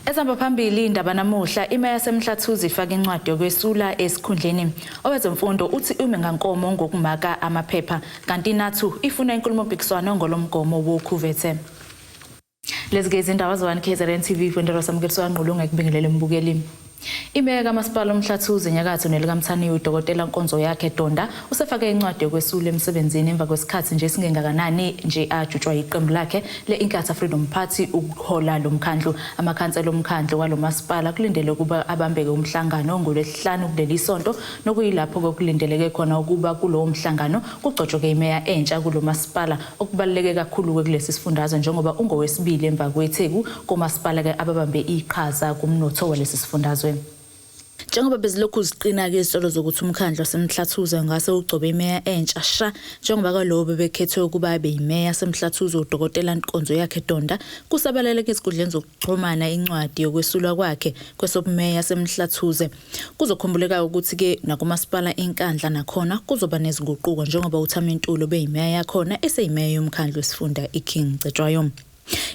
Ezihamba phambili indaba namuhla Imeya Umhlathuze ifake incwadi yokwesula esikhundleni. Owezemfundo uthi ume ngankomo ngokumaka amaphepha kanti Inatu ifuna inkulumo mpikiswano ngolomgomo wokhuvethe. Lezi izindaba zo 1KZNNEWS kwendelo samukeliso nqulu ngekubingelele mbukeli. Imeya Kamasipala Umhlathuze nyakatho nelikaMthani udokotela Nkonzo yakhe Donda usefake incwadi yokwesula emsebenzini emva kwesikhathi nje singengakanani nje ajutshwa iqembu lakhe le-Inkatha Freedom Party ukuhola lomkhandlu. Amakhansela omkhandlu walomasipala kulindele ukuba abambeke umhlangano ngolwesihlanu kuleli sonto nokuyilapho kokulindeleke khona ukuba kulowo mhlangano kugcotshwe imeya entsha kulomasipala okubaluleke kakhulu kulesi sifundazwe njengoba ungowesibili emva kwetheku komasipala ke ababambe iqhaza kumnotho walesi sifundazwe. Njengoba bezilokhu ziqina-ke izitolo zokuthi umkhandlu waseMhlathuze ngase ugcobe imeya entsha sha njengoba kalobo bebekhethwe ukuba abe imeya yaseMhlathuze udokotela Nkonzo yakhe Donda kusabaleleke ezinkundleni zokuxhumana incwadi yokwesulwa kwakhe kwesobumeya yaseMhlathuze. Kuzokhumbuleka ukuthi ke nakumasipala inkandla nakhona kuzoba nezinguquko njengoba uThamentulo beyimeya yakhona eseyimeya yomkhandlu wesifunda iKing Cetshwayo.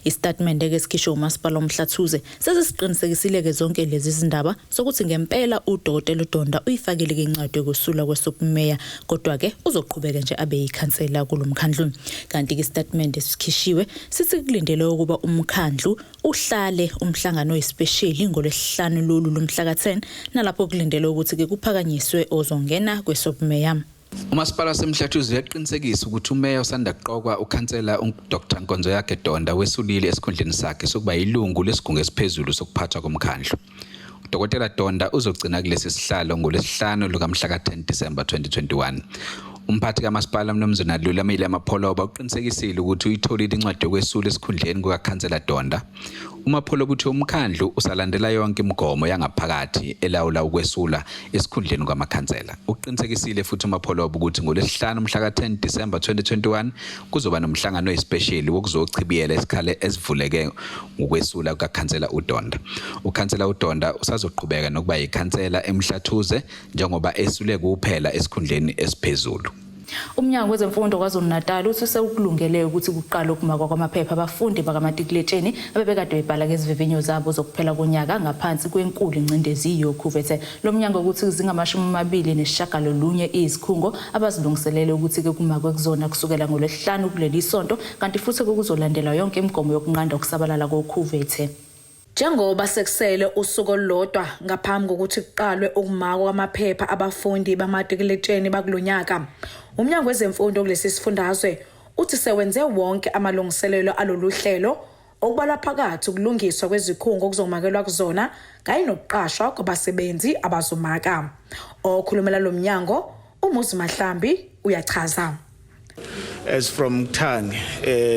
Istatement esikhishwe uMasipala Umhlathuze sesiqinisekisile ke zonke lezi zindaba sokuthi ngempela udokotela Donda uyifakile ke incwadi yokusula kwesobumeya kodwa ke uzoqhubeka nje abe yikhansela kulomkhandlu. Kanti ke istatement esikhishiwe sithi kulindele ukuba umkhandlu uhlale umhlangano wespecially ngolwesihlanu lolu lomhla ka10 nalapho kulindele ukuthi ke kuphakanyiswe ozongena kwesobumeya. Umasipala waseMhlathuze uyaqinisekisa ukuthi umeya osanda kuqokwa ukhansela uDr Nkonzo yakhe Donda wesulile esikhundleni sakhe sokuba yilungu lesigungu esiphezulu sokuphathwa komkhandlu. Udokotela Donda uzogcina kulesi sihlalo ngolwesihlanu lukamhla ka10 December 2021. Umphathi kaMasipala Mnumzana Lulamile Amapholoba uqinisekisile ukuthi uyitholile incwadi yokwesula esikhundleni kukaKhansela Donda. Umapholoba uthi umkhandlu usalandela yonke imigomo yangaphakathi elawula ukwesula esikhundleni kwamakhansela. Uqinisekisile futhi uMapholoba ukuthi ngolwesihlanu mhla ka10 December 2021 kuzoba nomhlangano wespecial wokuzochibiyela isikhale esivuleke ngokwesula kukaKhansela uDonda. UKhansela uDonda usazoqhubeka nokuba yikhansela eMhlathuze njengoba esule kuphela esikhundleni esiphezulu. Umnyango wezemfundo KwaZulu-Natal uthi sewukulungele ukuthi kuqala ukumakwa kwamaphepha abafundi bakamatikuletsheni abebekade bebhala ngezivivinyo zabo zokuphela konyaka ngaphansi kwenkulu ingcindezi yokhuvethe. Lo mnyango ukuthi zingamashumi izikhungo abazilungiselele ukuthi ke kumakwe kuzona kusukela ngolwesihlanu kuleli sonto kanti futhi kuzolandela yonke imigomo yokunqanda ukusabalala kokhuvethe. Njengoba sekusele usuku olulodwa ngaphambi kokuthi kuqalwe ukumakwa kwamaphepha abafundi bamatikuletsheni bakulonyaka, umnyango wezemfundo kulesi sifundazwe uthi sewenze wonke amalungiselelo alolu hlelo okubalwa phakathi ukulungiswa kwezikhungo okuzomakelwa kuzona kanye nokuqashwa kwabasebenzi abazomaka. Okhulumela lo mnyango uMuzi Mahlambi uyachaza. As from Tang,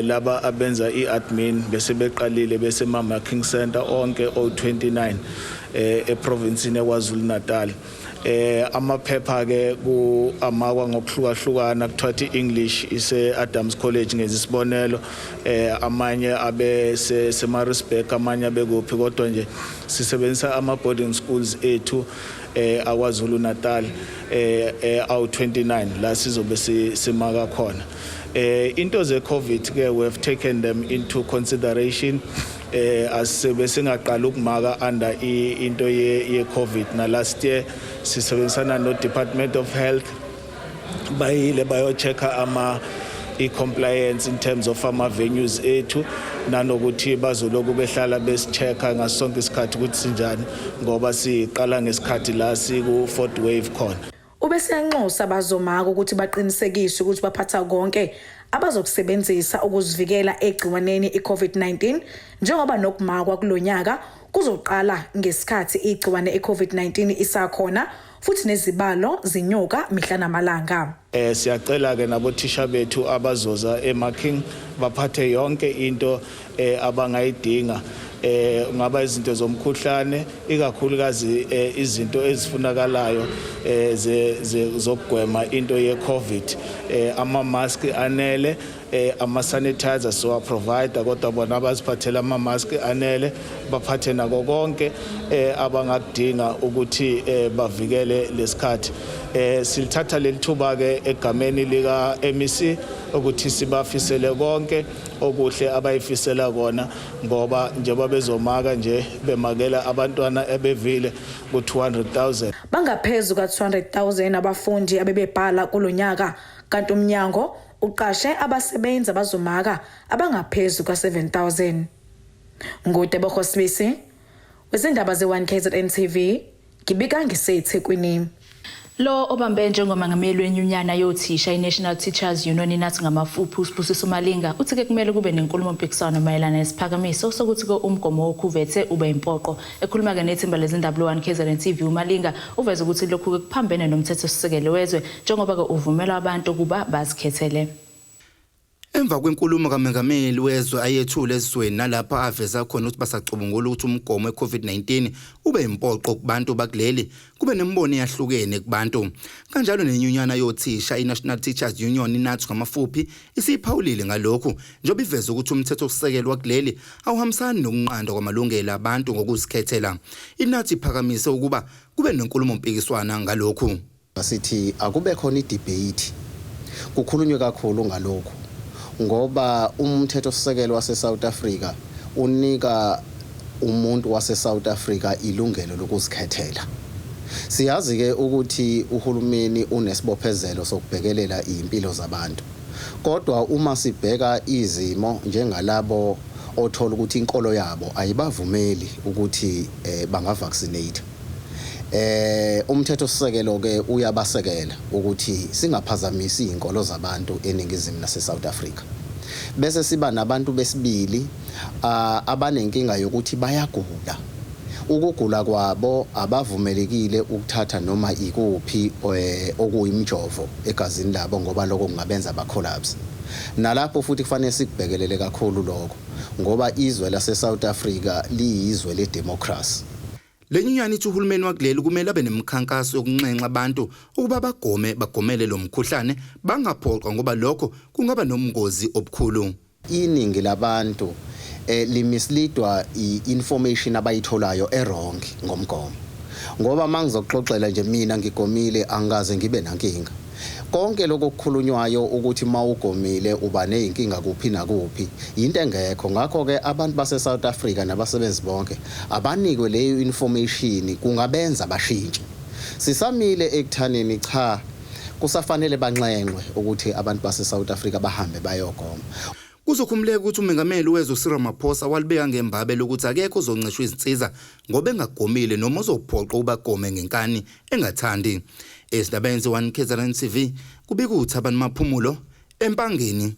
laba abenza i-admin bese beqalile bese King Center onke o29 eprovinsini eKwaZulu-Natal. Amaphepha ke ku amakwa ngokuhlukahlukana kuthiwa English ise Adams College ngezisibonelo, amanye abe seMaritzburg, amanye abekuphi kodwa nje sisebenzisa ama boarding schools ethu aKwaZulu-Natal awu29 la sizobe simaka khona. Into ze COVID ke we have taken them into consideration as besingaqala ukumaka under into ye COVID na last year sisebenzisana no Department of Health bayile bayochecka i-compliance in terms of ama-venues ethu nanokuthi bazoloku behlala besichecka ngasonke isikhathi ukuthi sinjani ngoba siqala ngesikhathi la siku-4th wave khona. Ubesenxusa bazomaka ukuthi baqinisekise ukuthi baphatha konke abazokusebenzisa ukuzivikela egciwaneni i-COVID-19 njengoba nokumakwa kulonyaka kuzoqala ngesikhathi igciwane i-COVID-19 isakhona futhi nezibalo zinyuka mihla namalanga. Siyacela ke nabothisha bethu abazoza eMarking baphathe yonke into abangayidinga, ngaba izinto zomkhuhlane ikakhulukazi izinto ezifunakalayo zokugwema into ye-COVID, ama-mask anele, ama-sanitizer so provide kodwa bona baziphathela ama-mask anele baphathe nako konke abangakudinga ukuthi bavikele lesikhathi. silithatha lelithuba ke egameni lika MEC ukuthi sibafisele konke okuhle abayifisela kona ngoba njengoba bezomaka nje bemakela abantwana ebevile ku200,000 bangaphezulu ka200,000 abafundi abebebhala kulonyaka kanti umnyango uqashe abasebenzi abazomaka abangaphezulu ka7,000 Ngudebo Khosibisi wezindaba ze1KZN TV ngibika ngiseThekwini. Lo obambe njengomangameli wenyunyana yothisha iNational Teachers Union Inatu ngamafuphi uSibusiso Malinga uthi ke kumele kube nenkulumo mpikiswano mayelana nesiphakamiso sokuthi ko umgomo wokhuvethe ube impoqo. Ekhuluma ke nethimba lezindaba lo1KZN TV uMalinga uveza ukuthi lokhu kuphambene nomthetho sisekelo wezwe njengoba ke uvumela abantu kuba bazikhethele. Emva kwenkulumo kaMengameli wezwe ayethule esizweni nalapha aveza khona ukuthi basacubungula ukuthi umgomo weCovid-19 ube impoqo kubantu bakuleli kube nembono eyahlukene kubantu kanjalo nenyunyana yothisha iNational Teachers Union Inatu ngamafuphi isiphawulile ngalokho njengoba iveza ukuthi umthetho sisekelo wakuleli awuhambisani nokunqanda kwamalungelo abantu ngokuzikhethela. Inatu iphakamise ukuba kube nenkulumo mpikiswana ngalokho. Sithi akube khona idebate kukhulunywe kakhulu ngalokho ngoba umthetho sisekelo wase South Africa unika umuntu wase South Africa ilungelo lokuzikhethela. Siyazi ke ukuthi uhulumeni unesibophezelo sokubhekelela impilo zabantu. Kodwa uma sibheka izimo njengalabo othola ukuthi inkolo yabo ayibavumeli ukuthi bangavaccinate. Umthetho sisekelo ke uyabasekela ukuthi singaphazamisi inkolo zabantu eningizimu nase South Africa. Bese siba nabantu besibili abanenkinga yokuthi bayagula. Ukugula kwabo abavumelekile ukuthatha noma ikuphi okuyimjovo egazini labo ngoba lokho kungabenza bacollapse. Nalapho futhi kufanele sikubhekelele kakhulu lokho ngoba izwe lase South Africa liyizwe ledemocracy. Lenyunyana ithi uhulumeni wakuleli kumele abe nemikhankaso yokunxenxa abantu ukuba bagomele lo mkhuhlane bangaphoqwa ngoba lokho kungaba nomngozi obukhulu. Iningi labantu limisleadwa i-information abayitholayo errong ngomgomo. Ngoba mangizoxoxela nje mina ngigomile angaze ngibe nankinga. Konke lokho kukhulunywayo ukuthi mawugomile uba nezinkinga kuphi nakuphi into engekho. Ngakho ke abantu base South Africa nabasebenzi bonke abanikwe leyo information kungabenza bashintshe. Sisamile ekuthaneni cha kusafanele banxenxwe ukuthi abantu base South Africa bahambe bayogoma. Kuzokhumuleka ukuthi uMengameli wezwe Cyril Ramaphosa walibeka ngembabe lokuthi akekho ozoncishwa izinsiza ngoba engagomile noma uzophoqwa ubagome ngenkani engathandi. Esidabeni se1KZN TV kubika uThabani Maphumulo eMpangeni.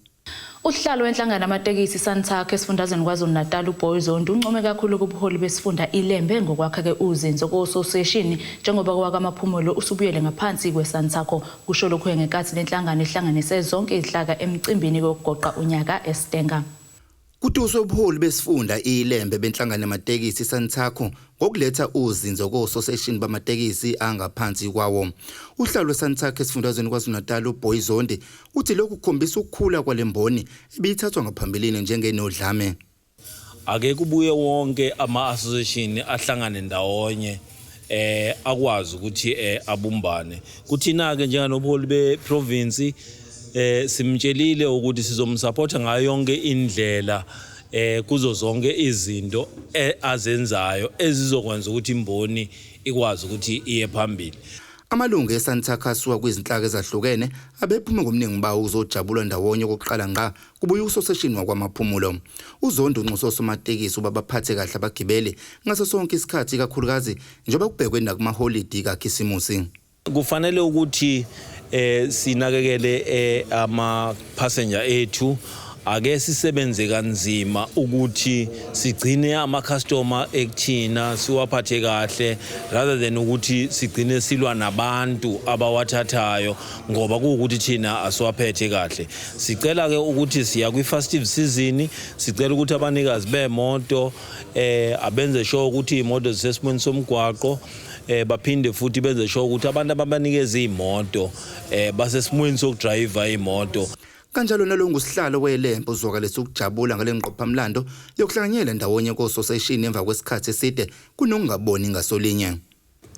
Uhlalo wenhlangano amatekisi Santakho esifundazweni KwaZulu-Natal uBoyzondi uncome kakhulu kubuholi besifunda iLembe ngokwakha ke uzinzo ko-association njengoba kwakaMaphumulo usubuyele ngaphansi kweSantakho kusho lokho ngekathi lenhlangano ihlanganise zonke izihlaka emcimbini kokugoqa unyaka eStenga. Kutuswe ubuholi besifunda iLembe benhlangano amatekisi Santakho ngokuletha uzinzo ko-association bamatekisi angaphansi kwawo. Uhlalo weSantakho esifundazweni KwaZulu-Natal uBoyzondi uthi lokhu kukhombisa ukukhula kwalemboni ebithathwa ngaphambilini njengenodlame. Ake kubuye wonke ama-association ahlangane ndawonye akwazi ukuthi abumbane. Kuthina ke njenganobuholi beprovince simtshelile ukuthi sizomsupporta ngayo yonke indlela kuzo zonke izinto azenzayo ezizokwenza ukuthi imboni ikwazi ukuthi iye phambili. Amalungu eSantakho asuka kwizinhlaka ezahlukene abephume ngomningi bawo uzojabula ndawonye okokuqala nga kubuye usoseshini wakwaMaphumulo. Uzondo unxuso somatekisi uba baphathe kahle abagibeli ngaso sonke isikhathi kakhulukazi njengoba kubhekwe nakumaholidi kaKhisimusi. Kufanele ukuthi sinakekele ama-passenger ethu ake sisebenze kanzima ukuthi sigcine ama-customer ekuthina siwaphathe kahle rather than ukuthi sigcine silwa nabantu abawathathayo ngoba kuwukuthi thina asiwaphethe kahle. Sicela ke ukuthi siya kwi-festive season sicela ukuthi abanikazi bemoto abenze sure ukuthi imoto zisesimweni somgwaqo baphinde futhi benze sure ukuthi abantu ababanikeza imoto basesimweni sokudrive imoto. Kanjalo nalongu sihlalo weLembe uzokalesa ukujabula ngalenqophamlando yokuhlanganyela ndawonye ko-association emva kwesikhathi eside kunokungaboni ngasolinye.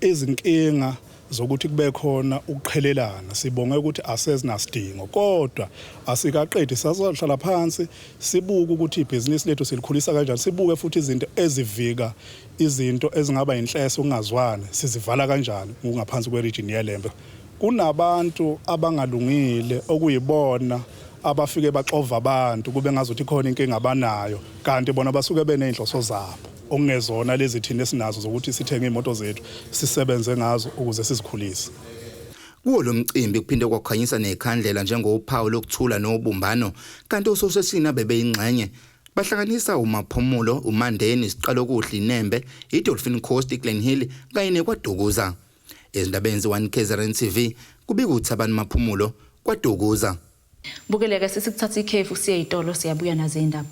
Izinkinga zokuthi kube khona ukuqhelelana. Sibonge ukuthi aseznasidingo kodwa asikaqedi sazohlala phansi sibuke ukuthi ibhizinisi lethu silikhulisa kanjani, sibuke futhi izinto ezivika izinto ezingaba inhleso ungazwani sizivala kanjani ngaphansi kweregion yeLembe. Kunabantu abangalungile okuyibona abafike baxova abantu kube ngazuthi khona inkinga abanayo kanti bona basuke benenhloso zabo okungezona lezi thina esinazo zokuthi sithenge imoto zethu sisebenze ngazo ukuze sizikhulise. Kuwo lo mcimbi kuphinde kwakhanyisa nekhandlela njengophawu lokuthula nobumbano kanti ososesina bebeyingxenye bahlanganisa uMaphumulo, uMandeni, isiqalo kuhle iNembe, iDolphin Coast, iGlen Hill kanye neKwaDukuza. Ezindabeni ze1KZN TV kubika uThabani Maphumulo kwaDukuza. Bukeleka sesikuthatha ikhefu siye itolo siyabuya nazo indaba.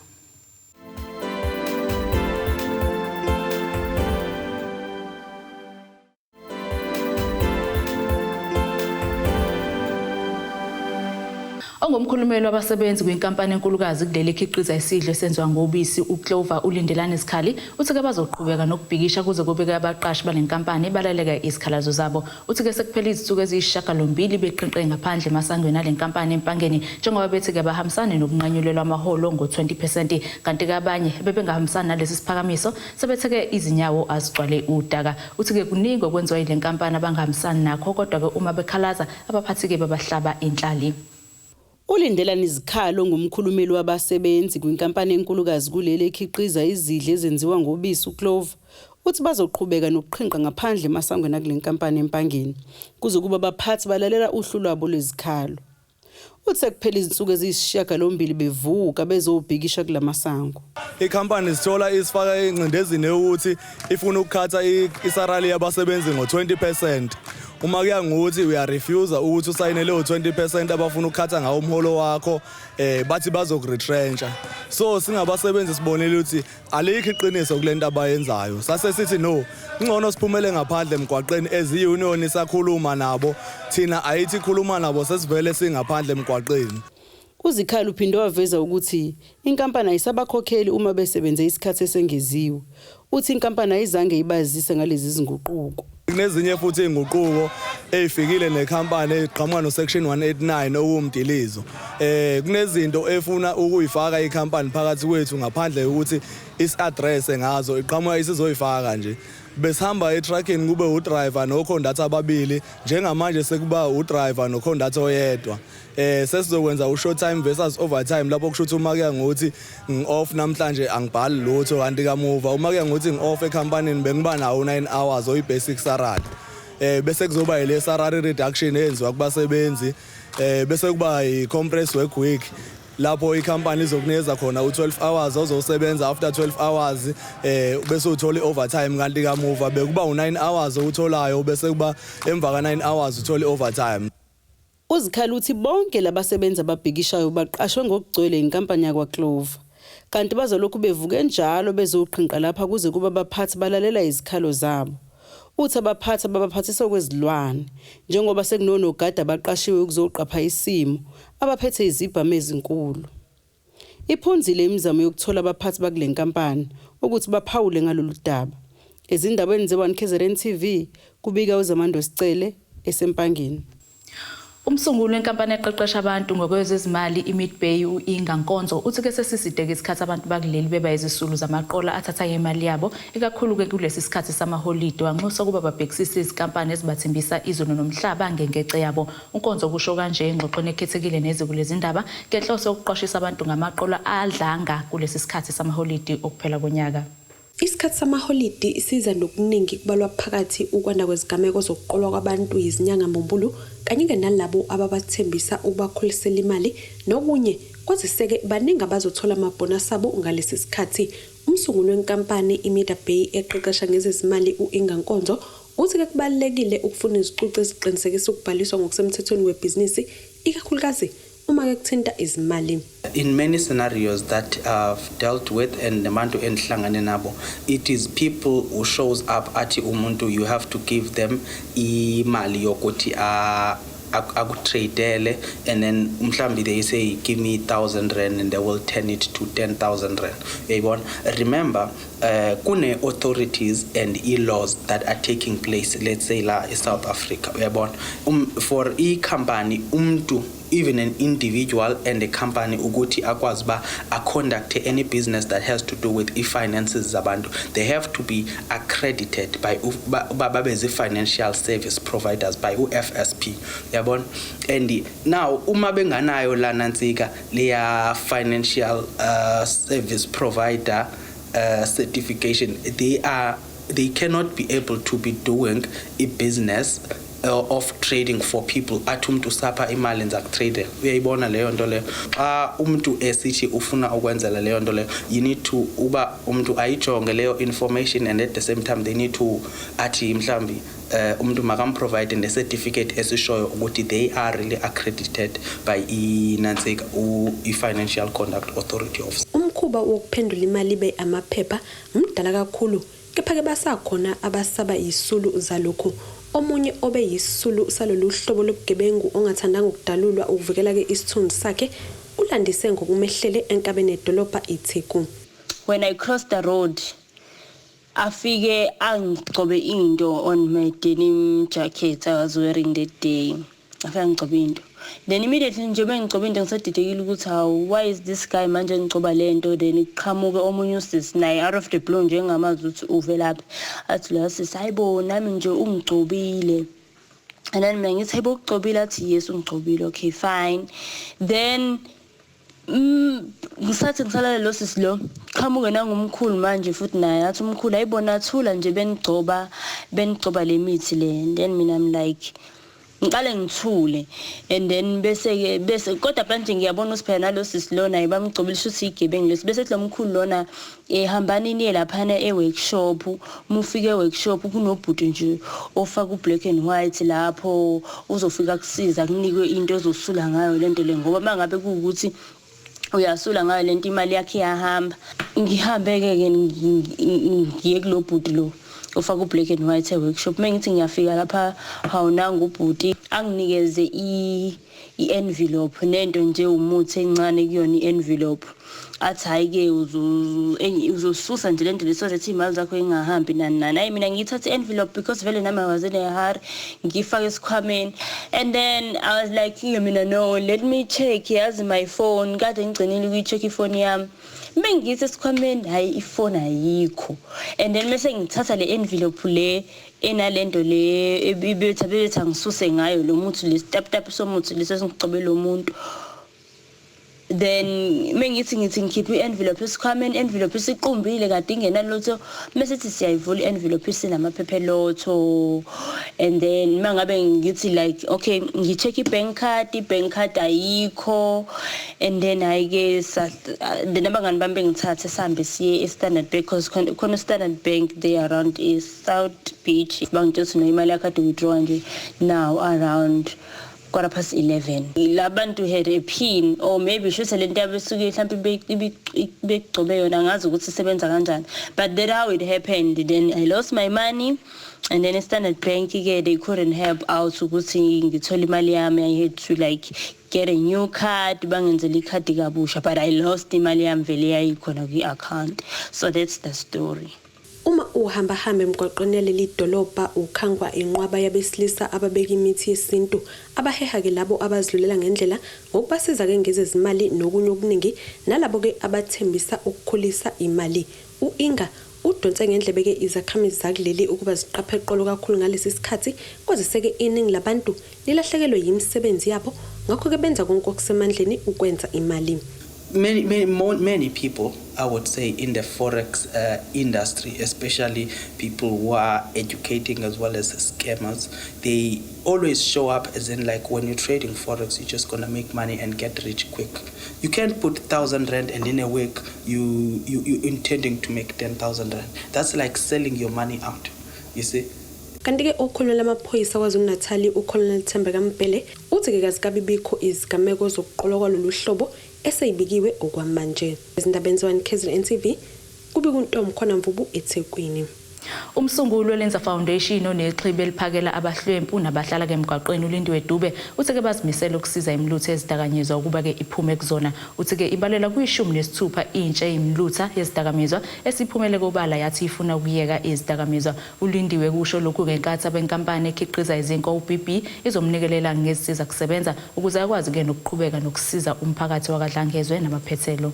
Ongumkhulumeli wabasebenzi kwinkampani enkulukazi kuleli khiqiza isidlo esenziwa ngobisi uClover ulindelana isikhali uthi ke bazoqhubeka nokubhikisha kuze kube abaqashi balenkampani balaleka isikhalazo zabo. Uthi ke sekuphela izinsuku eziyisishiyagalombili beqinqe ngaphandle emasangweni alenkampani empangeni njengoba bethi ke bahambisana nokunqanyulelwa amaholo ngo-20% kanti ke abanye bebengahambisana nalesi siphakamiso sebethe ke izinyawo azigcwale udaka. Uthi ke kuningi okwenziwa ile nkampani abangahambisani nakho kodwa ke uma bekhalaza abaphathi ke babahlaba inhlali. Ulindelana izikhalo ngumkhulumeli wabasebenzi kwinkampani enkulukazi kuleli khiqiza izidlo ezenziwa ngobisi uClover uthi bazoqhubeka nokuqhinqa ngaphandle emasangweni akule nkampani empangeni kuze kuba abaphathi balalela uhlu lwabo lwezikhalo. Uthi sekuphela izinsuku eziyisishiyagalombili bevuka bezobhikisha kulamasango. Ikhampani sithola isifaka incindezini ukuthi ifuna ukukhatha isalary yabasebenzi ngo-20%. Uma kuya ngokuthi uyarefuse ukuthi usayine leyo 20% abafuna ukukhatha ngawo umholo wakho bathi bazokuretrencha. So singabasebenzi sibonile ukuthi alikho iqiniso kulento abayenzayo. Sase sithi no, ngcono siphumele ngaphandle emgwaqeni eziyunion isakhuluma nabo, thina ayithi khuluma nabo sesivele singaphandle emgwaqeni. Uzikhalo uphinde waveza ukuthi inkampani ayisabakhokheli uma besebenze isikhathi esengeziwe. Uthi inkampani ayizange ibazise ngalezi zinguquko. Kunezinye futhi inguquko ezifikile nekhampani eqhamuka no section 189 okumdilizo. Kunezinto efuna ukuyifaka ikhampani phakathi kwethu ngaphandle ukuthi is-address ngazo iqhamuka isizoyifaka nje. Besihamba etruckini kube udriver noconductor ababili njengamanje sekuba udriver noconductor oyedwa. Sesizokwenza u-short time versus overtime lapho kusho ukuthi uma kuya ngokuthi ngi-off namhlanje angibhali lutho kanti kamuva uma kuya ngokuthi ngi-off ekhampanini bengiba nawo 9 hours oyi-basic salary. Bese kuzoba ile salary reduction eyenziwa kubasebenzi bese kuba i-compressed work week lapho ikhampani izokunikeza khona u12 hours ozosebenza after 12 hours bese uthola overtime kanti kamuva bekuba u9 hours otholayo bese kuba emva ka9 hours uthola overtime. Uzikhala uthi bonke labasebenzi ababhikishayo baqashwe ngokugcwele inkampani yakwaClover kanti bazolokhu bevuke njalo bezoqhinqa lapha kuze kuba abaphathi balalela izikhalo zabo. Uthi abaphathi ababaphathisa kwezilwane njengoba sekunonogada abaqashiwe ukuzoqapha isimo abaphethe izibhamu ezinkulu. Iphunzile imizamo yokuthola abaphathi bakule nkampani ukuthi baphawule ngalolu daba. Ezindabeni ze1KZN TV kubika uZamando Sicele esempangeni. Umsunguli wenkampani eqeqesha abantu ngokwezezimali iMidbay uIngankonzo uthi ke sesisideke isikhathi abantu bakuleli beba izisulu zamaqola athatha imali yabo ikakhulu ke kulesi sikhathi samaholide wanxusa kuba babhekisisa izinkampani ezibathembisa izono nomhlaba ngengece yabo. uNkonzo kusho kanje engxoxweni ekhethekile nezikulezi indaba ngenhloso yokuqwashisa abantu ngamaqola adlanga kulesi sikhathi samaholide okuphela konyaka. Isikhathi samaholide isiza nokuningi kubalwa phakathi ukwanda kwezigameko zokuqolwa kwabantu izinyanga mbumbulu kanye nalabo ababathembisa ukubakhulisela imali nokunye kwaziseke baningi abazothola amabonus abo ngalesi sikhathi. Umsunguli wenkampani iMidbay eqeqesha ngezezimali uIngankonzo uthi ke kubalekile ukufuna izicucu eziqinisekisa ukubhaliswa ngokusemthethweni webhizinisi ikakhulukazi uma kuthinta izimali. In many scenarios that I've dealt with and nabantu enhlangane nabo, it is people who shows up ati umuntu you have to give them imali yokuthi akutradele and then mhlambi they say give me 1,000 rand and they will turn it to 10,000 rand. Remember kune authorities and laws that are taking place, let's say la in South Africa. For a company, even an individual and a company ukuthi akwazi ba conduct any business that has to do with finances zabantu, they have to be accredited by babezi financial service providers by UFSP. Yabona? And now uma benganayo la nansika leya financial service provider certification, they cannot be able to be doing a business of trading for people. Atumtu sapa imali nzakutrade uyayibona leyo nto leyo umuntu esithi ufuna ukwenzela leyo nto leyo, you need to uba umuntu ayijonge leyo information, and at the same time they need to athi mhlambi umuntu makam provide the certificate esishoyo ukuthi they are really accredited by financial conduct authority of. Umkhuba wokuphendula imali be amaphepha mdala kakhulu, kepha-ke basakhona abasaba isulu zalokhu. Omunye obe yisulu salolu hlobo lobugebengu ongathandanga ukudalulwa ukuvikela-ke isithunzi sakhe ulandise ngokumehlele enkabeni edolobha iTheku. When I crossed the road, afike angigcobe into on my denim jacket I was wearing that day. Afike angigcobe into. Then immediately njengoba ngigcobe into ngisadidekile ukuthi why is this guy manje ngigcoba lento, then iqhamuke omunye usisi naye out of the blue njengamazi ukuthi uvelaphi. Athi la sisi hayibo nami nje ungigcobile. And then mina ngithi hayibo ugcobile, athi yes ungigcobile, okay fine. Then ngisathi ngisalale lo sisi lo qhamuke nangumkhulu manje futhi naye athi umkhulu hayibona thula nje benigcoba le mithi le. Then mina I'm like ngiqale ngithule, and then bese kodwa manje ngiyabona usiphela nalo sisi lona ibamgcobilisha ukuthi igebengu lesi, bese lo mkhulu lona ehambani niye laphana e-workshop. Mufike e-workshop kunobhuti nje ofaka u-black and white lapho uzofika kusiza kunikwe into ezosula ngayo lento le, ngoba mangabe kuukuthi uyasula ngayo lento imali yakhe yahamba. Ngihambe-ke ngiye kulo bhuti lo ofaka u-black and white e-workshop. Mengithi ngiyafika lapha hawunanga ubhuti anginikeze i-envelope nento nje umuthi encane kuyona i-envelope. Athi hayi-ke uzosusa nje lento lesozethi imali zakho ingahambi nani nani. Hayi mina ngiyithatha i-envelope because vele nami I was in a hurry, ngifake esikhwameni. And then I was like mina no, let me check yazi my phone, kade ngigcinile ukuyi-check ifoni yami. Mengithi esikhwameni hayi ifoni ayikho. And then mase ngithatha le envelope le enalento le ebetha ngisuse ngayo lo muthi le tap somuthi lesingicobela lo muntu. Then mengithi ngikhipha i-envelope esikhwameni, envelope isiqumbile kade ingenalutho. Masithi siyayivula i-envelope isinamaphepha lotho. And then mangabe ngithi like okay ngi-check i-bank card ayikho. And then ayike the nabangani bami bengithathe sihambe siye e-Standard Bank because khona Standard Bank there around South Beach. Bangitshela no imali yakhe withdraw nje now around 11:15. Labantu had a pin, or maybe should say lento abesuke mhlawumbe begcobe yona ngazi ukuthi isebenza kanjani. But that's how it happened. Then I lost my money, and then Standard Bank they couldn't help out ukuthi ngithola imali yami. I had to like get a new card, bangenzela ikhadi kabusha, but I lost imali yami vele yayikhona kwi-account. So that's the story. Uma uhamba emgwaqweni leli dolobha ukhangwa inqwaba yabesilisa ababeka imithi yesintu abaheha ke labo abazidlulela ngendlela ngokubasiza ke ngezezimali nokunye okuningi, nalabo ke abathembisa ukukhulisa imali. Inga udonse ngendlebe ke izakhamizi zakuleli ukuba ziqaphe eqolo kakhulu ngalesi sikhathi, kwaziseke iningi labantu lilahlekelwe yimisebenzi yabo, ngakho ke benza konke okusemandleni ukwenza imali. Many people, I would say, in the forex industry, especially people who are educating as well as scammers, they always show up as in like when you're trading forex, you're just gonna make money and get rich quick. You can't put 1,000 rand and in a week you intending to make 10,000 rand. That's like selling your money out. You see. Kanti-ke okhulunywa lamaphoyisa KwaZulu-Natal uColonel Thembeka Mpele uthi-ke kazikabi bikho izigameko zokuqolwa kwalolu hlobo eseyibikiwe okwamanje. Izindaba 1KZNNEWS TV kubika uNtombi khona Mvubu eThekwini. Umsunguli weLenza Foundation onexhibe eliphakela abahlwempu nabahlala emgwaqweni uLindiwe Dube uthi-ke bazimisela ukusiza imilutho ezidakamizwa ukuba-ke iphume kuzona. Uthi-ke ibalela kwi-16 intsha imilutha yezidakamizwa esiphumele kobala yathi ifuna ukuyeka izidakamizwa. uLindiwe kusho lokhu ngenkathi abenkampani ekhiqiza izinko uBB izomnikelela ngezisiza kusebenza ukuze akwazi-ke nokuqhubeka nokusiza umphakathi wakwaDlangezwe nabaphethelo.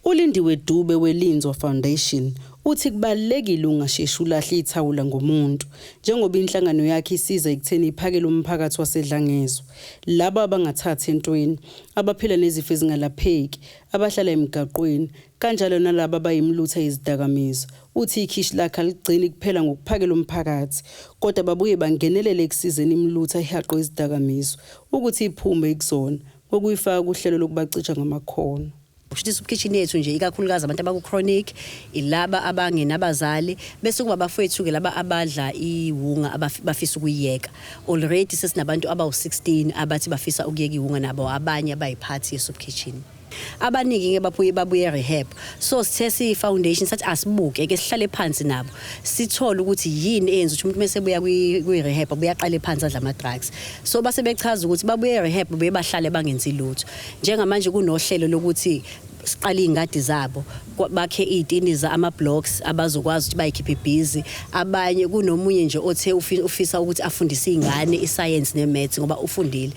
uLindiwe Dube weLenza Foundation uthi kubalekile ungasheshi ulahle ithawula ngomuntu njengoba inhlangano yakhe isiza ekutheni iphakele umphakathi waseDlangezwe laba abangathathi entweni abaphila nezifo ezingalapheki abahlala emgaqweni kanjalo nalabo abayimilutha yezidakamizwa. Uthi ikhishi lakhe aligcini kuphela ngokuphakela umphakathi kodwa babuye bangenelele ekusizeni imilutha ehaqwe izidakamizwa ukuthi iphume kuzona ngokuyifaka kuhlelo lokubacija ngamakhono. Kushuthi isubkitchen yethu nje ikakhulukazi abantu abaku chronic ilaba abangenabazali bese kuba bafowethu ke laba abadla iwunga abafisa ukuyiyeka. Already sesinabantu abawu16 abathi bafisa ukuyeka iwunga nabo abanye abayiphathi yesubkitchen. Abaningi ke babuye rehab. So sithe foundation sathi asibuke ke sihlale phansi nabo sithola ukuthi yini eyenza ukuthi umuntu mesebuya kwi rehab uyaqala phansi adla ama drugs. So base bechaza ukuthi babuye rehab bahlale bangenzi lutho. Njengamanje kunohlelo lokuthi siqala ingadi zabo bakhe izitini za ama blocks abazokwazi ukuthi bayikhiphe busy. Abanye kunomunye nje othe ufisa ukuthi afundise izingane iscience nemaths ngoba ufundile.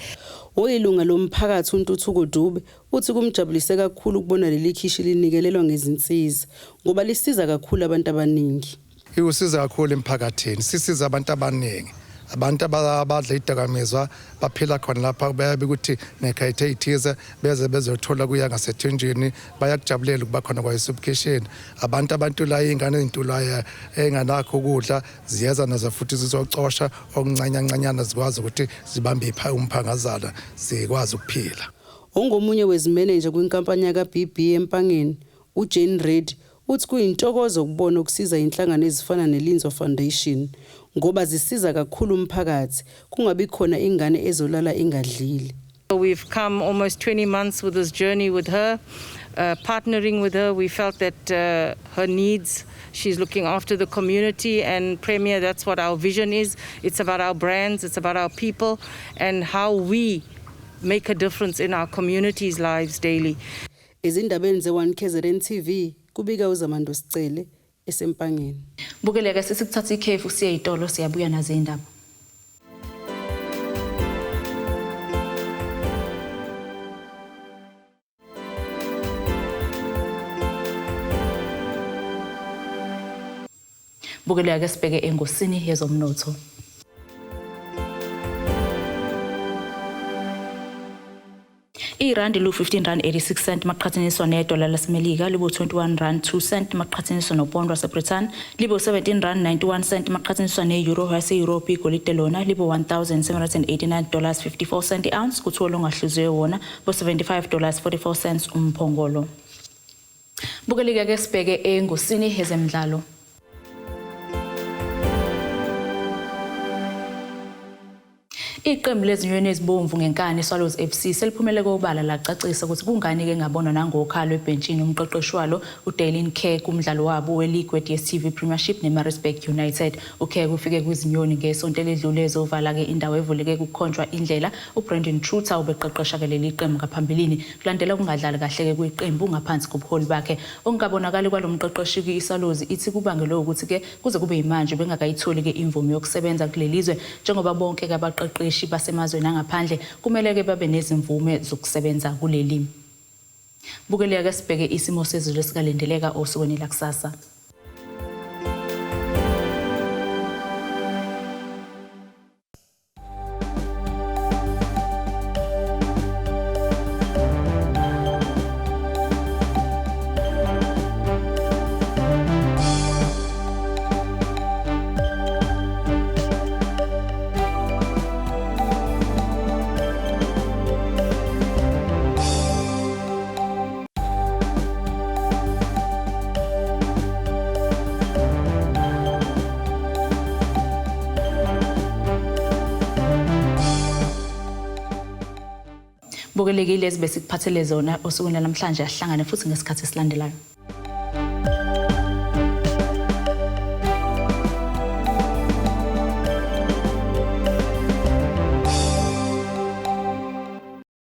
Oyilunga lomphakathi uNtuthuko Dube uthi kumjabulise kakhulu ukubona leli khishi linikelelwa ngezinsiza ngoba lisiza kakhulu abantu abaningi. Iwusiza kakhulu emphakathini, sisiza abantu abaningi. Abantu abadla idakamizwa baphila khona lapha bayabe ukuthi nekhayithe ithize beze bezothola kuya ngasethenjini bayakujabulela ukuba khona kwayesubkitchen. Abantu la ingane ezintula enganakho ukudla ziyeza nazo futhi zizocosha okuncanyana zikwazi ukuthi zibambe umphangazana zikwazi ukuphila. Ongomunye wezimeneja kwinkampani yakaBB eMpangeni uJane Reid uthi kuyintokozo ukubona ukusiza inhlangano ezifana neLenza Foundation ngoba zisiza kakhulu umphakathi kungabi khona ingane ezolala ingadlile. We've come almost 20 months with this journey with her, partnering with her. We felt that her needs, she's looking after the community, and Premier, that's what our vision is. It's about our brands, it's about our people and how we make a difference in our communities' lives daily. Izindabeni ze1KZN TV kubika uZamando Sicele eSempangeni. Bukeleke sesikuthatha ikhefu siye ezitolo siyabuya nazo indaba. Bukeleke sibheke engosini yezomnotho. Irandi lu 15 rand 86 cent maqhathaniswa nedola lasemelika libo 21 rand 2 cent maqhathaniswa nopondo waseBritain libo 17 rand 91 cent maqhathaniswa neeuro yase-Europe. Igolide lona libo $1,789.54 cent ounce kutholo ongahluziwe wona bo $75.44 cents umphongolo. Bukeleke ke sibheke engosini yezemidlalo. Iqembu lezinyoni ezibomvu ngenkani Swallows FC seliphumele kobala lacacisa ukuthi kungani ke ngabonwa nangokhalo ebhentshini umqeqeshi walo uDaylin Kerr kumdlalo wabo weLeague DStv Premiership neMaritzburg United. Kerr ufike kwizinyoni ngesonto eledlule ezovala ke indawo evuleke kukhonjwa indlela uBrandon Truter ubeqeqesha ke leli qembu ngaphambilini kulandela kungadlali kahle ke kwiqembu ngaphansi kobuholi bakhe. Ongabonakali kwalomqeqeshi kwiSwallows ithi kubangelo ukuthi ke kuze kube imanje bengakayitholi ke imvume yokusebenza kulelizwe njengoba bonke ke abaqeqeshi basemazweni angaphandle kumele ke babe nezimvume zokusebenza kuleli. Bukeleke sibheke isimo sezulu esikalendeleka osukwini lakusasa. Bukelekile ezibese kuphathele zona osukwini namhlanje ahlangane futhi ngesikhathi esilandelayo.